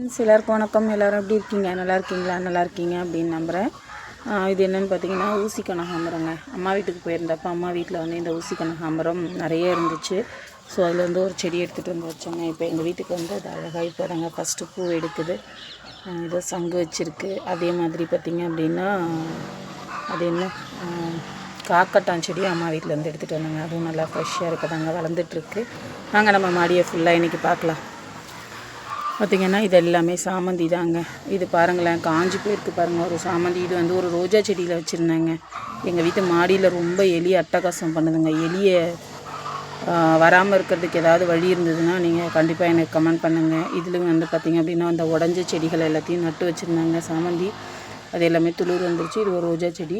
எல்லாருக்கும் வணக்கம். எல்லோரும் எப்படி இருக்கீங்க? நல்லா இருக்கீங்களா? நல்லா இருக்கீங்க அப்படின்னு நம்புகிறேன். இது என்னென்னு பார்த்தீங்கன்னா ஊசி கனகாம்பரங்க. அம்மா வீட்டுக்கு போயிருந்தப்போ அம்மா வீட்டில் வந்து இந்த ஊசி கனகாம்பரம் நிறைய இருந்துச்சு. ஸோ அதில் வந்து ஒரு செடி எடுத்துகிட்டு வந்து வச்சாங்க. இப்போ எங்கள் வீட்டுக்கு வந்து அது அழகாக இப்போ தாங்க ஃபஸ்ட்டு பூ எடுக்குது. ஏதோ சங்கு வச்சுருக்கு. அதே மாதிரி பார்த்திங்க அப்படின்னா அது என்ன காக்கட்டான் செடியும் அம்மா வீட்டிலேருந்து எடுத்துகிட்டு வந்தாங்க. அதுவும் நல்லா ஃப்ரெஷ்ஷாக இருக்குதாங்க, வளர்ந்துட்டுருக்கு. நாங்கள் நம்ம மாடியை ஃபுல்லாக இன்றைக்கி பார்க்கலாம். பார்த்திங்கன்னா இது எல்லாமே சாமந்தி தாங்க. இது பாருங்களேன், காஞ்சி போயிருக்கு பாருங்கள் ஒரு சாமந்தி. இது வந்து ஒரு ரோஜா செடியில் வச்சுருந்தேங்க. எங்கள் வீட்டு மாடியில் ரொம்ப எலி அட்டகாசம் பண்ணுதுங்க. எலியை வராமல் இருக்கிறதுக்கு ஏதாவது வழி இருந்ததுன்னா நீங்கள் கண்டிப்பாக எனக்கு கமெண்ட் பண்ணுங்கள். இதில் வந்து பார்த்திங்க அப்படின்னா அந்த உடஞ்ச செடிகள் எல்லாத்தையும் நட்டு வச்சுருந்தாங்க சாமந்தி. அது எல்லாமே துளிர் வந்துருச்சு. இது ஒரு ரோஜா செடி.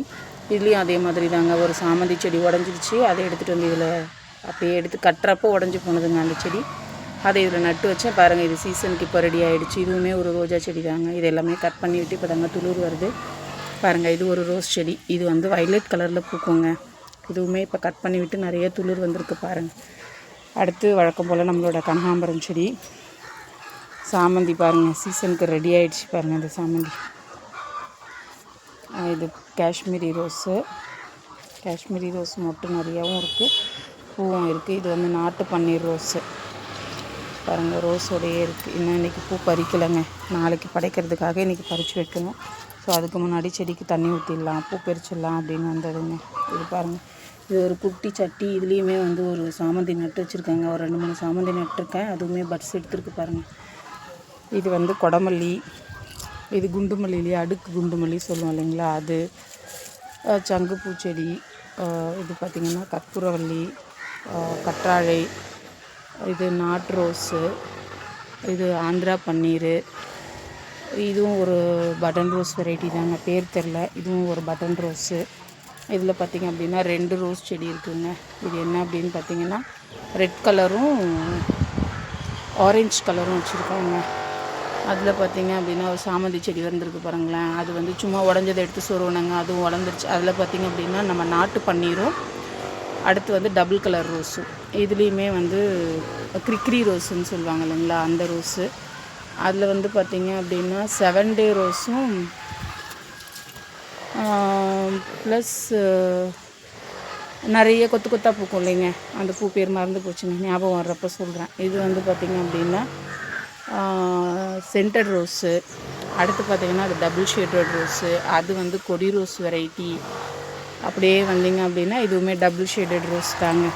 இதுலேயும் அதே மாதிரி தாங்க, ஒரு சாமந்தி செடி உடஞ்சிருச்சு. அதை எடுத்துகிட்டு வந்து இதில் அப்படியே எடுத்து கட்டுறப்போ உடஞ்சி போனதுங்க அந்த செடி. அதை இதில் நட்டு வச்சேன் பாருங்கள். இது சீசனுக்கு இப்போ ரெடி ஆகிடுச்சு. இதுவுமே ஒரு ரோஜா செடி தாங்க. இது எல்லாமே கட் பண்ணி விட்டு இப்போ தாங்க துளிர் வருது பாருங்கள். இது ஒரு ரோஸ் செடி. இது வந்து வைலட் கலரில் பூக்குங்க. இதுவுமே இப்போ கட் பண்ணி விட்டு நிறைய துளிர் வந்திருக்கு பாருங்கள். அடுத்து வழக்கம் போல் நம்மளோட கனகாம்பரம் செடி. சாமந்தி பாருங்கள், சீசனுக்கு ரெடி ஆகிடுச்சு பாருங்கள் அந்த சாமந்தி. இது காஷ்மீரி ரோஸு. காஷ்மீரி ரோஸ் மொட்டு நிறையாவும் இருக்குது, பூவும் இருக்குது. இது வந்து நாட்டு பன்னீர் ரோஸு பாருங்கள், ரோஸோடையே இருக்குது. இன்னும் இன்றைக்கி பூ பறிக்கலைங்க. நாளைக்கு படைக்கிறதுக்காக இன்றைக்கி பறித்து வைக்கணும். ஸோ அதுக்கு முன்னாடி செடிக்கு தண்ணி ஊற்றிடலாம், பூ பறிச்சிடலாம் அப்படின்னு வந்ததுங்க. இது பாருங்கள், இது ஒரு குட்டி சட்டி. இதுலேயுமே வந்து ஒரு சாமந்தி நட்டு வச்சுருக்காங்க. ஒரு 2-3 சாமந்தி நட்டுருக்கேன். அதுவுமே பட்ஸ் எடுத்துருக்கு பாருங்கள். இது வந்து கொடமல்லி. இது குண்டுமல்லிலேயே அடுக்கு குண்டுமல்லி சொல்லுவோம் இல்லைங்களா, அது. சங்கு பூச்செடி. இது பார்த்திங்கன்னா கற்பூரவல்லி, கற்றாழை. இது நாட்டு ரோஸு. இது ஆந்திரா பன்னீர். இதுவும் ஒரு பட்டன் ரோஸ் வெரைட்டி தாங்க, பேர் தெரில. இதுவும் ஒரு பட்டன் ரோஸு. இதில் பார்த்திங்க அப்படின்னா 2 ரோஸ் செடி இருக்குதுங்க. இது என்ன அப்படின்னு பார்த்திங்கன்னா ரெட் கலரும் ஆரஞ்சு கலரும் வச்சுருக்காங்க. அதில் பார்த்திங்க அப்படின்னா ஒரு சாமந்தி செடி வந்துருக்கு பாருங்களேன். அது வந்து சும்மா உடஞ்சதை எடுத்து சொருவணுங்க, அதுவும் வளர்ந்துருச்சு. அதில் பார்த்திங்க அப்படின்னா நம்ம நாட்டு பன்னீரும், அடுத்து வந்து டபுள் கலர் ரோஸும். இதுலேயுமே வந்து கிரிக்ரி ரோஸுன்னு சொல்லுவாங்க இல்லைங்களா, அந்த ரோஸு. அதில் வந்து பார்த்திங்க அப்படின்னா 7 டே ரோஸும் ப்ளஸ் நிறைய கொத்து கொத்தாக பூக்கும் இல்லைங்க, அந்த பூ பேர் மறந்து போச்சுங்க, ஞாபகம் வர்றப்போ சொல்கிறேன். இது வந்து பார்த்திங்க அப்படின்னா சென்டட் ரோஸு. அடுத்து பார்த்திங்கன்னா அது டபுள் ஷேடட் ரோஸு. அது வந்து கொடி ரோஸ் வெரைட்டி. அப்படியே வந்தீங்க அப்படின்னா இதுவுமே டபுள் ஷேடட் ரோஸ் தாங்க.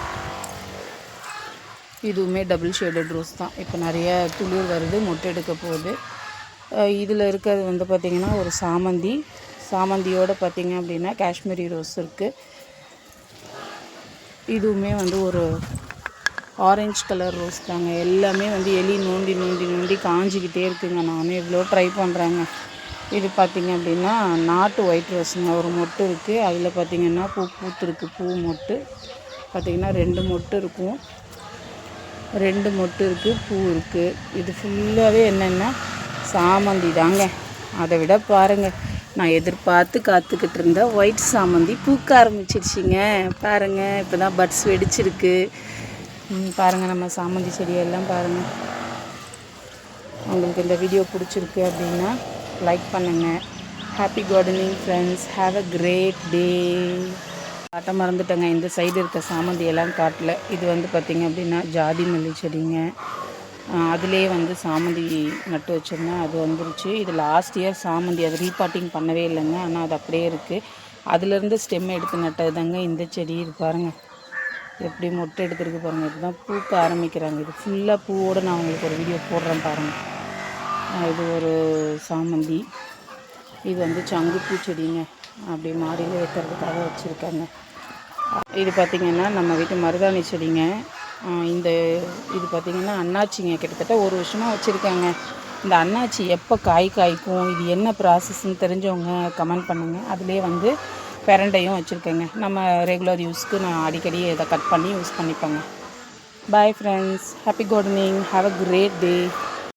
இதுவுமே டபுள் ஷேடட் ரோஸ் தான். இப்போ நிறைய துளிர் வருது, மொட்டை எடுக்க போகுது. இதில் இருக்கிறது வந்து பார்த்திங்கன்னா ஒரு சாமந்தி. சாமந்தியோடு பார்த்திங்க அப்படின்னா காஷ்மீரி ரோஸ் இருக்குது. இதுவுமே வந்து ஒரு ஆரஞ்சு கலர் ரோஸ் தாங்க. எல்லாமே வந்து எலி நோண்டி நோண்டி நோண்டி காஞ்சிக்கிட்டே இருக்குதுங்க. நானும் எவ்வளோ ட்ரை பண்ணுறேங்க. இது பார்த்திங்க அப்படின்னா நாட்டு ஒயிட் ரோஸுங்க. ஒரு மொட்டு இருக்குது. அதில் பார்த்திங்கன்னா பூ பூத்துருக்கு. பூ மொட்டு பார்த்திங்கன்னா 2 மொட்டு இருக்கும். 2 மொட்டு இருக்குது, பூ இருக்குது. இது ஃபுல்லாகவே என்னென்னா சாமந்தி தாங்க. அதை விட பாருங்கள், நான் எதிர்பார்த்து காத்துக்கிட்டு இருந்த ஒயிட் சாமந்தி பூக்க ஆரம்பிச்சிருச்சிங்க பாருங்கள். இப்போ தான் பட்ஸ் வெடிச்சிருக்கு பாருங்கள். நம்ம சாமந்தி செடியெல்லாம் பாருங்கள். உங்களுக்கு இந்த வீடியோ பிடிச்சிருக்கு அப்படின்னா லைக் பண்ணுங்கள். Happy gardening friends. Have a great day. காட்ட மறந்துட்டேங்க, இந்த சைடு இருக்க சாமந்தி எல்லாம் காட்டல. இது வந்து பார்த்திங்க அப்படின்னா ஜாதி மல்லி செடிங்க. அதிலே வந்து சாமந்தி நட்டு வச்சுருந்தேன், அது வந்துருச்சு. இது லாஸ்ட் இயர் சாமந்தி, அது ரீபாட்டிங் பண்ணவே இல்லைங்க, ஆனால் அது அப்படியே இருக்குது. அதுலேருந்து ஸ்டெம் எடுத்து நட்டது தாங்க இந்த செடி. இது பாருங்கள் எப்படி மொட்டை எடுத்துருக்கு பாருங்கள். இதுதான் பூக்க ஆரம்பிக்கிறாங்க. இது ஃபுல்லாக பூவோடு நான் உங்களுக்கு ஒரு வீடியோ போடுறேன் பாருங்கள். இது ஒரு சாமந்தி. இது வந்து சங்கு பூச்செடிங்க. அப்படி மாடியில் வைக்கிறதுக்காக வச்சுருக்காங்க. இது பார்த்திங்கன்னா நம்ம வீட்டு மருதாணி செடிங்க. இது பார்த்திங்கன்னா அன்னாச்சிங்க. கிட்டத்தட்ட 1 வருஷமாக வச்சுருக்காங்க. இந்த அன்னாச்சி எப்போ காய்க்கும், இது என்ன ப்ராசஸ்ன்னு தெரிஞ்சவங்க கமெண்ட் பண்ணுங்கள். அதிலே வந்து பிரண்டையும் வச்சுருக்கேங்க. நம்ம ரெகுலர் யூஸ்க்கு நான் அடிக்கடி இதை கட் பண்ணி யூஸ் பண்ணிப்பேங்க. Bye friends. Happy gardening. Have a great day.